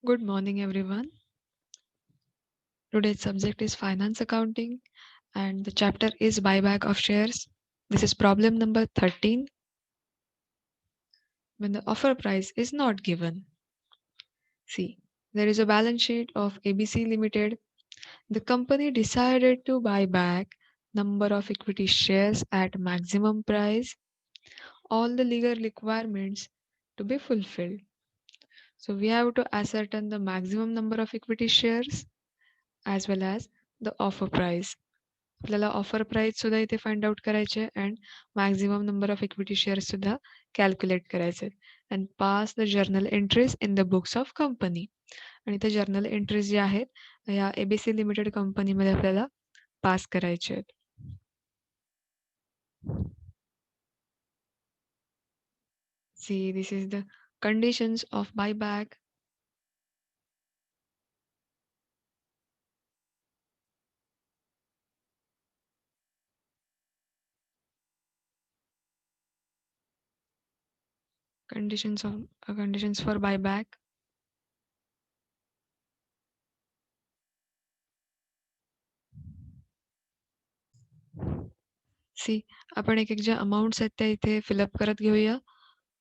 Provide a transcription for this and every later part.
Good morning, everyone. Today's subject is finance accounting, and the chapter is buyback of shares. This is problem number 13. When the offer price is not given. See, there is a balance sheet of ABC Limited. The company decided to buy back number of equity shares at maximum price, all the legal requirements to be fulfilled. So we have to ascertain the maximum number of equity shares as well as the offer price. आपल्याला offer price सुद्धा इथे find out करायचे and maximum number of equity shares सुद्धा calculate करायचे and pass the journal entries in the books of company. आणि त्या journal entries ज्या आहेत या एबीसी लिमिटेड कंपनीमध्ये आपल्याला पास करायचे आहेत. See, this is the conditions of buyback. Conditions for buyback. See आपण एक एक ज्या अमाऊंट्स आहेत त्या इथे फिलअप करत घेऊया.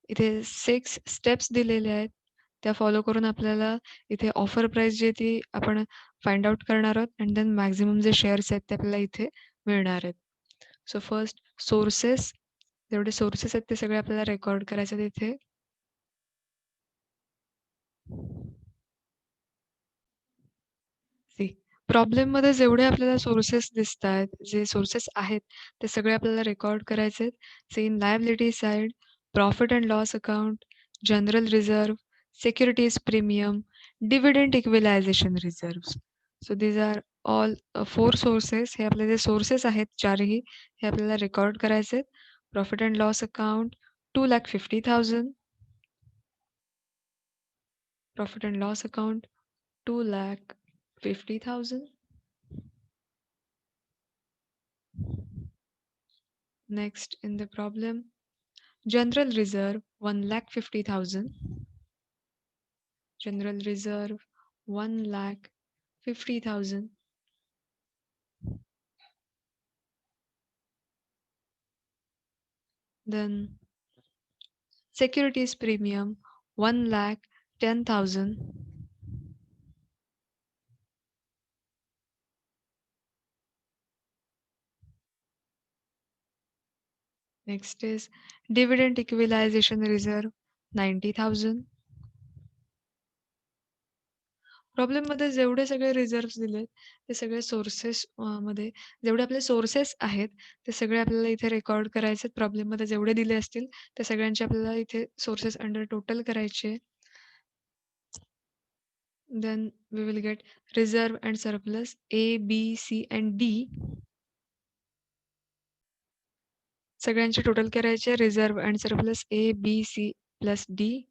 इथे 6 स्टेप्स दिलेले आहेत. त्या फॉलो करून आपल्याला इथे ऑफर प्राइस जी आहे ती आपण फाइंड आउट करणार आहोत अँड देन मॅक्सिमम जे शेअर्स आहेत ते आपल्याला इथे मिळणार आहेत. सो फर्स्ट सोर्सेस, जेवढे सोर्सेस आहेत ते सगळे आपल्याला रेकॉर्ड करायचे आहेत इथे. सी प्रॉब्लेममध्ये जेवढे आपल्याला सोर्सेस दिसतायत, जे सोर्सेस आहेत ते सगळे आपल्याला रेकॉर्ड करायचे आहेत. See in liability side, profit and loss account, general reserve, securities premium, dividend equalisation reserve. So these are all 4 sources. हे आपले जे सोर्सेस आहेत चारही हे आपल्याला रेकॉर्ड करायचे आहेत. Profit and loss account 2,50,000. Profit and loss account 2,50,000. Next in the problem, general reserve 1,50,000. General reserve 1,50,000. Then securities premium 1,10,000. Next is dividend equalization reserve 90,000. प्रॉब्लेममध्ये जेवढे सगळे रिझर्व्हज दिलेत ते सगळे सोर्सेस मध्ये जेवढे आपले सोर्सेस आहेत ते सगळे आपल्याला इथे रेकॉर्ड करायचे आहेत. प्रॉब्लेममध्ये जेवढे दिले असतील ते सगळ्यांचे आपल्याला इथे सोर्सेस अंडर टोटल करायचे. Then we will get reserve and surplus A B C and D. सगळ्यांचे टोटल करायचे reserve and surplus A B C plus D.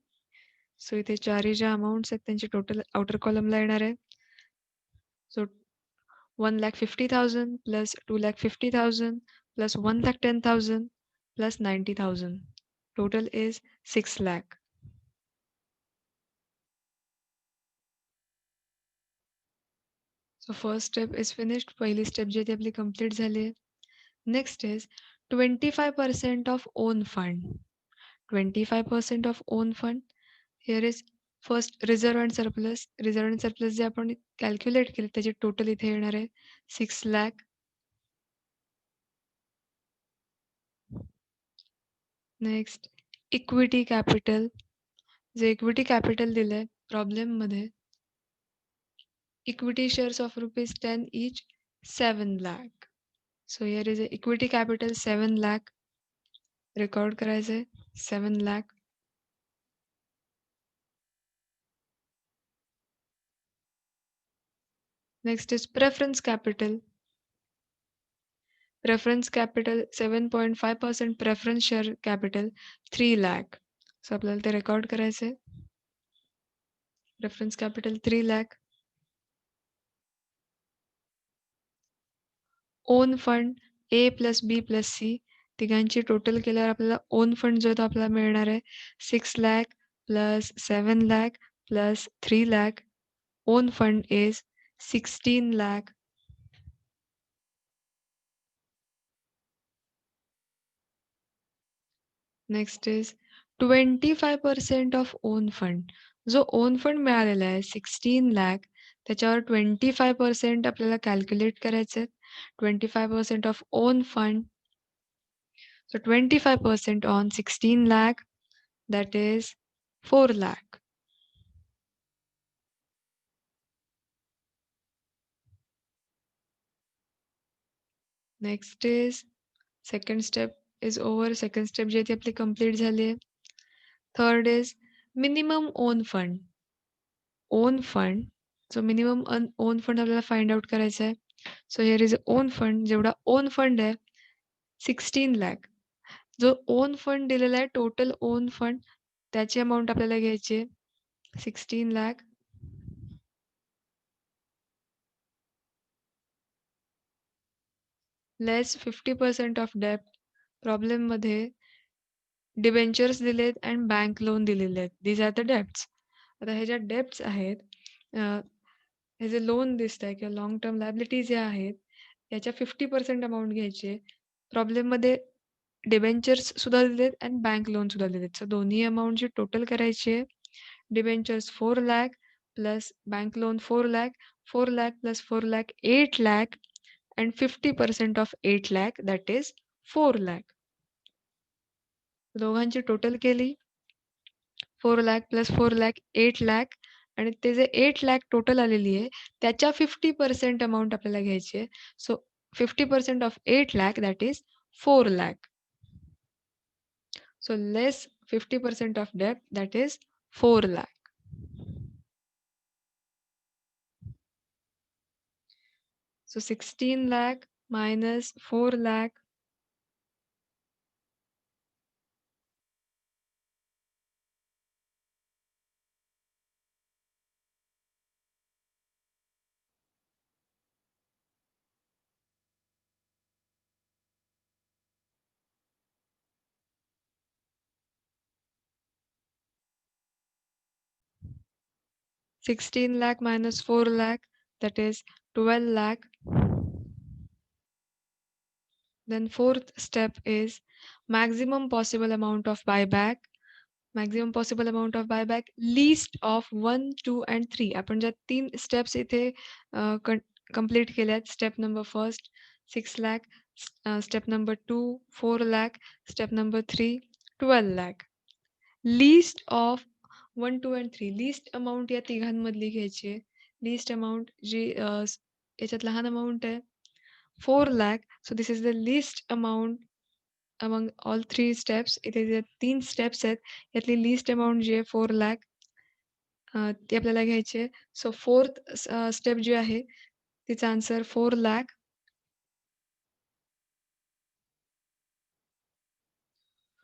So इथे चारही ज्या अमाऊंट्स आहेत त्यांचे टोटल आउटर कॉलमला येणार आहे. So 1,50,000 plus 2,50,000 plus 1,10,000 plus 90,000. Total is 6 lakh. So first step is finished. पहिली step जी आहे ती आपली complete झाली आहे. Next is 25% of own fund. 25% of own fund. Here is first reserve and surplus. Reserve and surplus जे आपण calculate केले त्याची total इथे येणार आहे 6 lakh. Next equity capital. जे इक्विटी कॅपिटल दिलंय प्रॉब्लेम मध्ये equity shares of rupees 10 each 7 lakh. So here is a equity capital 7 lakh. Record करायचे 7 lakh. Next is preference capital. Preference capital 7.5% preference share capital 3 lakh. So आपल्याला ते record करायचे. Preference capital 3 lakh. Own fund A plus B plus C तिघांची total केल्यावर आपल्याला on fund जो तो आपल्याला मिळणार आहे 6 lakh plus 7 lakh plus 3 lakh. Own fund is 16 lakh. Next is 25% of own fund. जो ओन फंड मिळालेला आहे 16 लाख, त्याच्यावर 25% आपल्याला कॅल्क्युलेट करायचे आहेत. 25% of on fund. So 25% on 16 lakh, that is 4 lakh. Next is second step is over. Second step जी आहे ती आपली complete झाली आहे. Third is minimum own fund. Own fund. So minimum own fund आपल्याला find out करायचं आहे. So here is own fund. जेवढा own fund आहे 16 lakh. जो ओन फंड दिलेला आहे टोटल ओन फंड त्याची अमाऊंट आपल्याला घ्यायची आहे 16 लाख लेस 50% ऑफ डेप्ट. प्रॉब्लेममध्ये डिबेंचर्स दिलेत अँड बँक लोन दिलेले आहेत. These are the debts. आता हे ज्या डेप्ट्स आहेत, हे जे लोन दिसत आहे किंवा लॉंग टर्म लायबिलिटीज ज्या आहेत याच्या 50% अमाऊंट घ्यायची आहे. प्रॉब्लेममध्ये डिबेंचर्स सुद्धा दिलेत आणि बँक लोन सुद्धा दिलेत. सो दोन्ही अमाऊंटची टोटल करायची आहे. Debentures 4 lakh plus bank loan 4 lakh. 4 lakh plus 4 lakh 8 lakh and 50% of 8 lakh, that is 4 lakh. दोघांची टोटल केली 4 lakh plus 4 lakh 8 lakh आणि ते जे 8 lakh टोटल आलेली आहे त्याच्या 50% अमाऊंट आपल्याला घ्यायची आहे. So 50% of 8 lakh, that is 4 lakh. So less 50% of debt, that is 4 lakh. So 16 lakh minus 4 lakh. Sixteen lakh minus 4 lakh, that is 12 lakh. Then fourth step is maximum possible amount of buyback. Maximum possible amount of buyback, least of 1, 2 and 3. आपण ज्या 3 steps इथे complete केल्यात. Step number first 6 lakh, step number 2 4 lakh, step number 3 12 lakh. Least of 1, 2 and 3. Least amount या तिघांमधली घ्यायची आहे. Least amount जी याच्यात लहान amount आहे 4 lakh. So this is the least amount among all 3 steps. इथे जे 3 steps आहेत यातली least amount जी आहे 4 lakh ती आपल्याला घ्यायची आहे. सो फोर्थ स्टेप जी आहे तिचा आन्सर 4 lakh.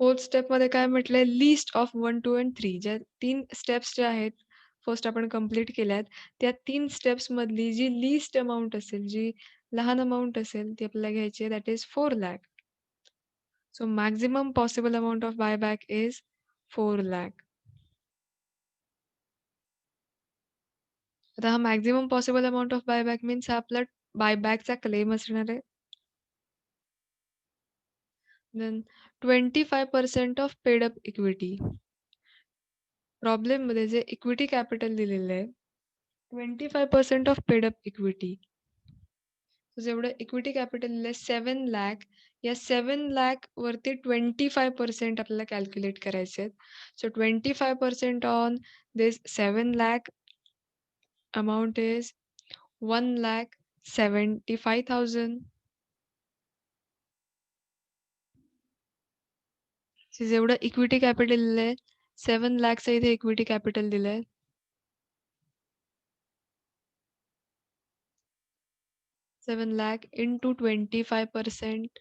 फोर्थ स्टेपमध्ये काय म्हटलंय लिस्ट ऑफ 1, 2 and 3. ज्या 3 स्टेप्स ज्या आहेत फर्स्ट आपण कंप्लीट केल्यात त्या 3 स्टेप्स मधली जी लिस्ट अमाउंट असेल, जी लहान अमाउंट असेल ती आपल्याला घ्यायची आहे, that is 4 lakh. So maximum possible amount of buyback is 4 lakh. आता हा maximum possible amount of buyback means हा आपला बायबॅकचा क्लेम असणार आहे. Then 25% of paid up equity. प्रॉब्लेममध्ये जे इक्विटी कॅपिटल दिलेलं आहे 25% ऑफ पेड अप इक्विटी. जेवढं इक्विटी कॅपिटल दिलं आहे 7 lakh, या 7 lakh वरती 25% आपल्याला कॅल्क्युलेट करायचे आहेत. So 25% on this 7 lakh amount is 1,75,000. जेवढं इक्विटी कॅपिटल दिलंय 7 lakhचं इथे इक्विटी कॅपिटल दिलंय. 7 lakh into 25%.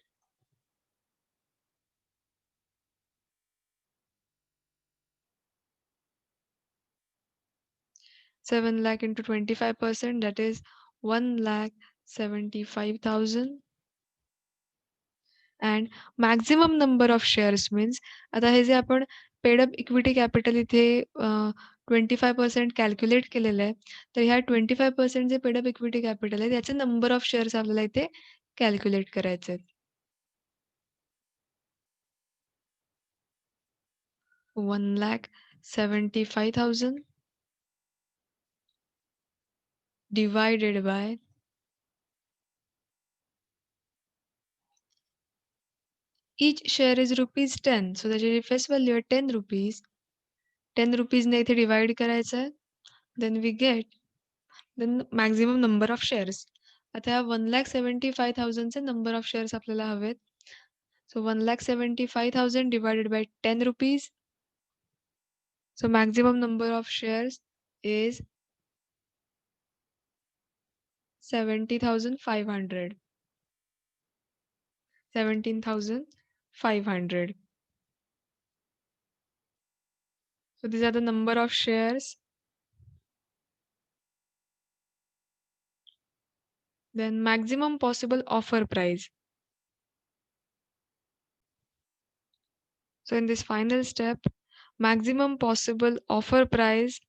7 lakh into 25%, that is 1,75,000. And maximum number of shares means आता हे जे आपण पेड अप इक्विटी कॅपिटल इथे 25% कॅल्क्युलेट केलेलं आहे. तर ह्या 25% जे पेड अप इक्विटी कॅपिटल आहे, त्याचे नंबर ऑफ शेअर्स आपल्याला इथे कॅल्क्युलेट करायचे आहेत. 1,75,000 divided by each share is ₹10. So त्याची फेस व्हॅल्यू आहे ₹10. ₹10 ने इथे डिव्हाईड करायचं आहे. Then we get the maximum number of shares. आता ह्या 1,75,000 चे नंबर ऑफ शेअर्स आपल्याला हवेत. So 1,75,000 divided by ₹10. So maximum number of shares is 70,500. 17,500. So these are the number of shares. Then maximum possible offer price. So in this final step, maximum possible offer price,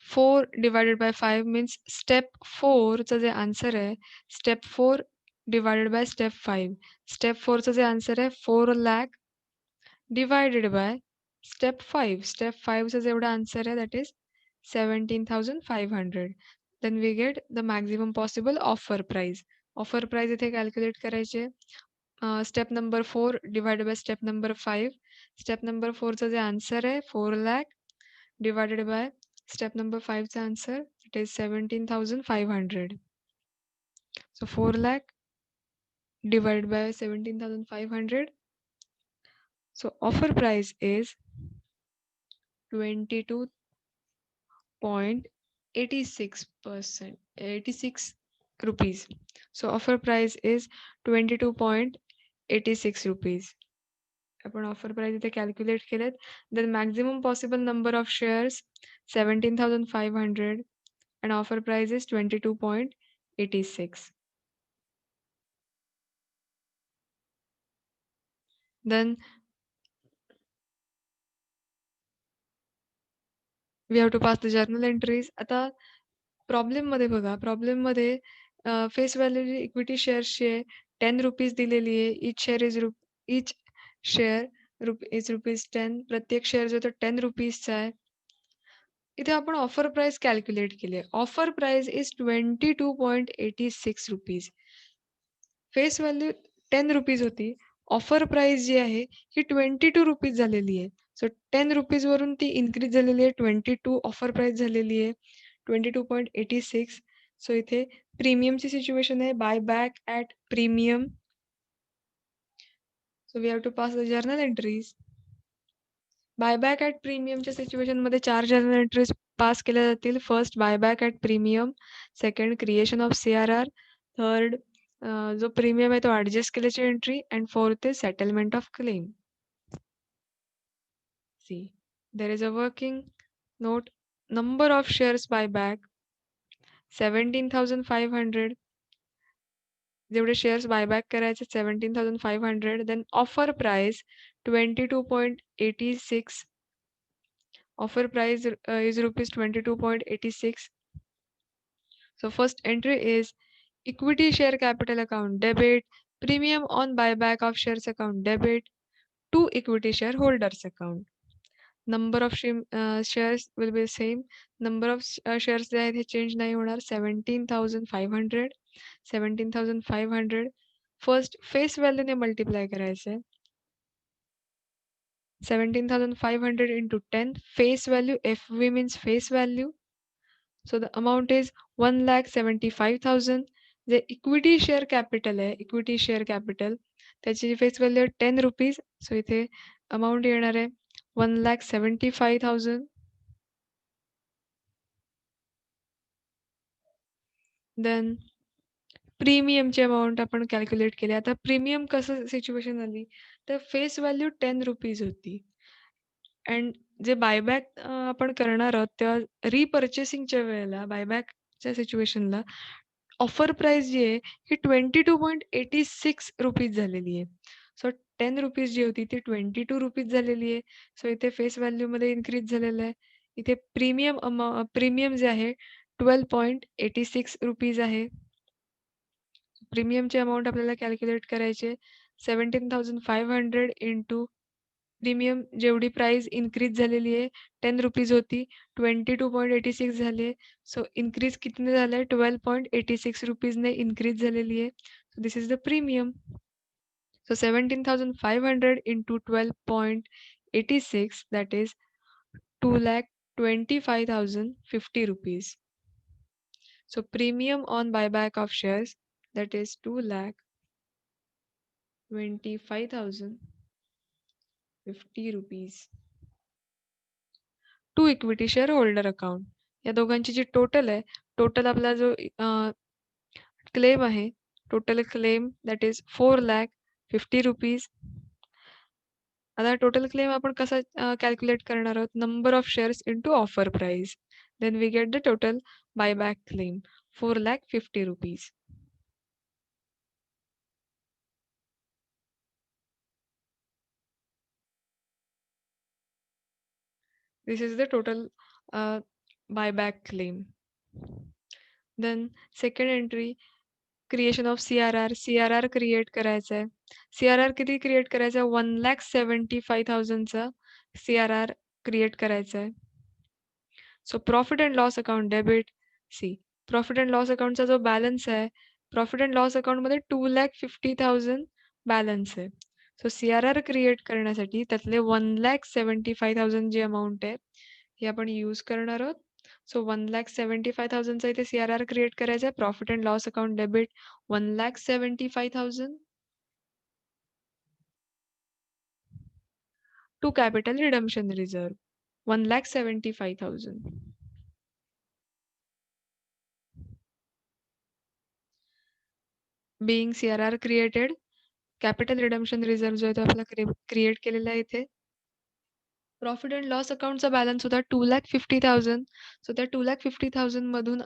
4 divided by 5 means step 4 चा जे answer आहे, step 4 divided by step 5. Step 4 चा जे answer आहे 4 lakh divided by step 5. Step 5 चा जेवढा answer आहे that is 17,500. Then we get the maximum possible offer price. Offer price इथे calculate करायचे. Step number 4 divided by step number 5. Step number 4 चा जे आन्सर आहे 4 lakh divided by step number 5 चा answer it is 17,500. So 4 lakh divided by 17,500. So offer price is 22.86%, 86 rupees. So offer price is 22.86 rupees. आपण offer price इथे calculate केलेत. then maximum possible number of shares 17,500 and offer price is 22.86. Then we have to pass the journal entries. आता प्रॉब्लेममध्ये बघा, प्रॉब्लेममध्ये face value जी equity शेअर्सची आहे ₹10 दिलेली आहे. इच शेअर इज ₹10. प्रत्येक शेअर जो तो ₹10 चा आहे. इथे आपण ऑफर प्राइस कॅल्क्युलेट केली आहे. Offer price is ₹22.86. Face value ₹10 होती. ऑफर प्राइस जी आहे ही ₹22 झालेली आहे. सो ₹10 वरून ती इन्क्रीज झालेली आहे. 22 ऑफर प्राइस झालेली आहे. 22.86. सो इथे प्रीमियमची सिच्युएशन आहे. Buy back at premium. So we have to pass the journal entries. Buyback at प्रीमियमच्या सिच्युएशनमध्ये 4 जर्नल एंट्रीज पास केल्या जातील. First buyback at premium, second creation of CRR, third जो प्रीमियम आहे तो ॲडजस्ट केल्याची entry and fourth is settlement of claim. See there is a working note. Number of shares buyback 17,500. जेवढे shares buyback करायचे 17,500. Then offer price 22.86. Offer price is rupees 22.86. So first entry is equity share capital account debit, premium on buyback of shares account debit, to equity shareholders account. Number of shares will be same. Number of shares जे आहेत हे change नाही होणार. 17,500. 17,500 first face व्हॅल्यूने multiply करायचं आहे. 17,500 into 10 face value. FV means face value. So the amount is 1,75,000. जे equity share capital आहे, equity share capital त्याची फेस व्हॅल्यू आहे ₹10. सो इथे अमाऊंट येणार आहे 1,75,000. देन प्रीमियमची अमाऊंट आपण कॅल्क्युलेट केली. आता प्रीमियम कसं सिच्युएशन आली तर फेस व्हॅल्यू ₹10 होती. अँड जे बायबॅक आपण करणार आहोत तेव्हा रिपर्चेसिंगच्या वेळेला बायबॅकच्या सिच्युएशनला ऑफर प्राइस जी आहे ही ₹22.86 झालेली आहे. सो ₹10 जी होती ती ₹22 झालेली आहे. सो इथे फेस व्हॅल्यूमध्ये इन्क्रीज झालेलं आहे. इथे प्रीमियम जे आहे ₹12.86 आहे. प्रीमियमची अमाउंट आपल्याला कॅल्क्युलेट करायची आहे. 17,500 इंटू प्रीमियम जेवढी प्राईस इन्क्रीज झालेली आहे ₹10 होती, 22.86 झाली आहे. सो इन्क्रीज कितीने झालंय? ₹12.86 ने इन्क्रीज झालेली आहे. So this is the premium. So 17,500 into 12.86, that is 2,25,050 rupees. So premium on buyback of shares, that is 2,25,050 rupees. To equity share holder account या दोघांची जी टोटल आहे, टोटल आपला जो क्लेम आहे, total claim that is 4,50,000 rupees. आता total claim आपण कसा calculate करणार आहोत? Number of shares into offer price. Then we get the total buyback claim 4,50,000 rupees. This is the total buyback claim. Then second entry, creation of CRR. CRR create करायचा आहे. CRR किती create करायचा आहे? 1,75,000 चा CRR create करायचा आहे. So profit and loss account debit. See profit and loss अकाउंटचा जो बॅलन्स आहे, प्रॉफिट अँड लॉस अकाउंटमध्ये 2,50,000 बॅलन्स आहे. सो CRR क्रिएट करण्यासाठी त्यातले 1,75,000 जी अमाउंट आहे, ही आपण यूज करणार आहोत. सो 1,75,000 चा इथे CRR क्रिएट करायचा आहे. Profit and loss account debit 1,75,000 to capital redemption reserve 1,75,000. being CRR created, capital redemption reserve जो आहे तो आपला क्रिएट केलेला आहे इथे. प्रॉफिट अँड लॉस अकाउंटचा बॅलन्स होता 2,50,000. सो त्या 2,50,000 मधून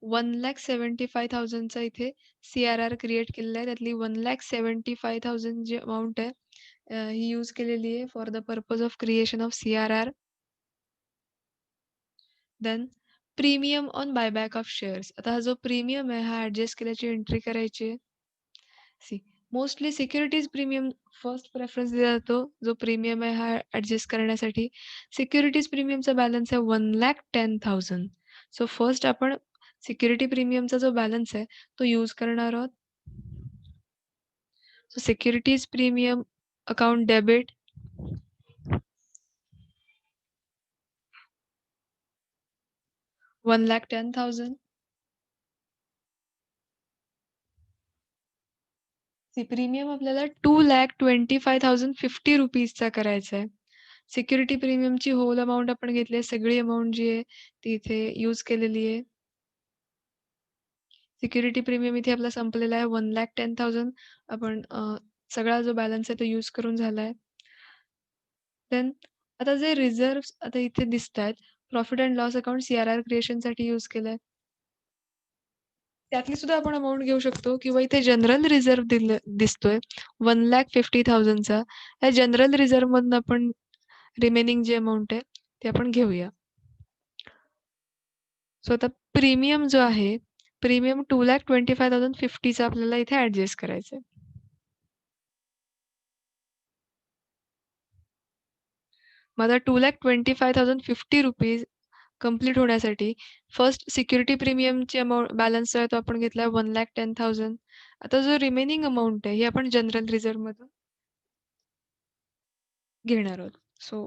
1,75,000 चा इथे CRR क्रिएट केलेला आहे. त्यातली 1,75,000 जी अमाउंट आहे ही यूज केलेली आहे for the purpose of creation of CRR. Then premium on buyback of shares. आता हा जो प्रीमियम आहे हा ऍडजस्ट केल्याची एंट्री करायची आहे. See mostly securities premium first preference दिला जातो. जो प्रीमियम आहे हा ऍडजस्ट करण्यासाठी. सिक्युरिटीज प्रीमियमचा बॅलन्स आहे 1,10,000. सो फर्स्ट आपण सिक्युरिटी प्रीमियमचा जो बॅलन्स आहे तो यूज करणार आहोत. So securities premium account debit 1,10,000. See premium आपल्याला 2,25,050 रुपीजचा करायचा आहे. सिक्युरिटी प्रीमियमची होल अमाउंट आपण घेतली आहे. सगळी अमाउंट जी आहे ती इथे यूज केलेली आहे. सिक्युरिटी प्रीमियम इथे आपला संपलेला आहे 1,10,000. आपण सगळा जो बॅलन्स आहे तो यूज करून झाला आहे. देन आता जे रिझर्व्ह आता इथे दिसतायत, profit and loss account CRR क्रिएशनसाठी यूज केलंय. त्यातली सुद्धा आपण अमाउंट घेऊ शकतो किंवा इथे जनरल रिझर्व्ह दिसतोय 1,50,000 चा. या जनरल रिझर्व्ह मधून आपण रिमेनिंग जी अमाउंट आहे ती आपण घेऊया. सो आता प्रीमियम जो आहे, प्रीमियम 2,25,050 चा आपल्याला इथे ऍडजस्ट करायचं आहे. मग आता 2,25,050 रुपीज कंप्लीट होण्यासाठी फर्स्ट सिक्युरिटी प्रीमियमची अमाउंट बॅलन्स जो आहे तो आपण घेतलाय 1,10,000. आता जो रिमेनिंग अमाउंट आहे ही आपण जनरल रिझर्व्ह मधून घेणार आहोत. So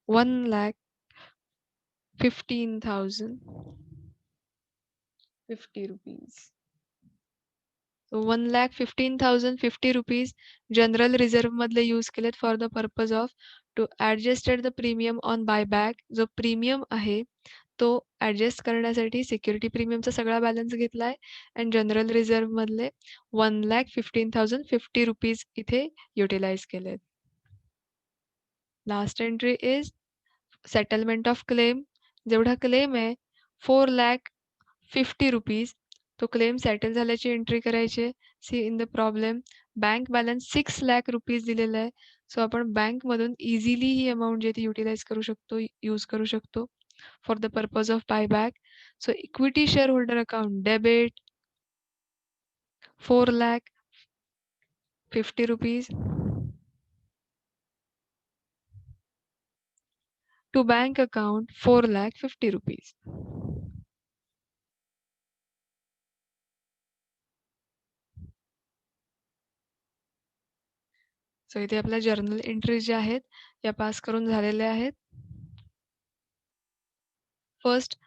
1,15,050 rupees. So 1,15,050 rupees general reserve मधले यूज केलेत for the purpose of to adjusted the premium on buyback. जो प्रीमियम आहे तो ऍडजस्ट करण्यासाठी सिक्युरिटी प्रीमियमचा सगळा बॅलन्स घेतलाय अँड जनरल रिझर्व्ह मधले 1,15,050 रुपीज इथे युटिलाइज केलेत. Last entry is settlement of claim. जेवढा क्लेम आहे 4,50,000 रुपीज, तो क्लेम सेटल झाल्याची एंट्री करायची. See in the problem bank balance 6 lakh rupees दिलेला आहे. सो आपण बँकमधून इझिली ही अमाउंट जी आहे ती युटिलाइज करू शकतो, यूज करू शकतो for the purpose of buyback. So equity shareholder account debit 4 lakh 50 rupees to bank account 4 lakh 50 rupees. So इथे आपल्या जर्नल एंट्रीज ज्या आहेत या पास करून झालेल्या आहेत. फर्स्ट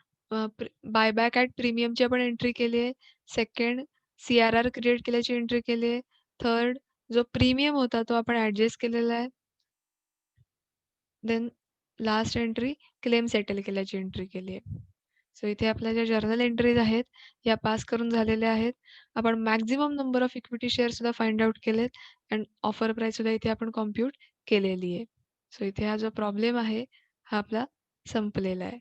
बायबॅक ॲट प्रीमियमची आपण एंट्री केली आहे. सेकंड CRR क्रिएट केल्याची एंट्री केली आहे. थर्ड जो प्रीमियम होता तो आपण ॲडजस्ट केलेला आहे. Then last entry claim settle केल्याची एंट्री केली आहे. सो इथे आपल्या ज्या जर्नल एंट्रीज आहेत या पास करून झालेल्या आहेत. आपण maximum number of equity share सुद्धा फाइंड आउट केलेत अँड ऑफर प्राईस सुद्धा इथे आपण कॉम्प्यूट केलेली आहे. सो इथे हा जो प्रॉब्लेम आहे हा आपला संपलेला आहे.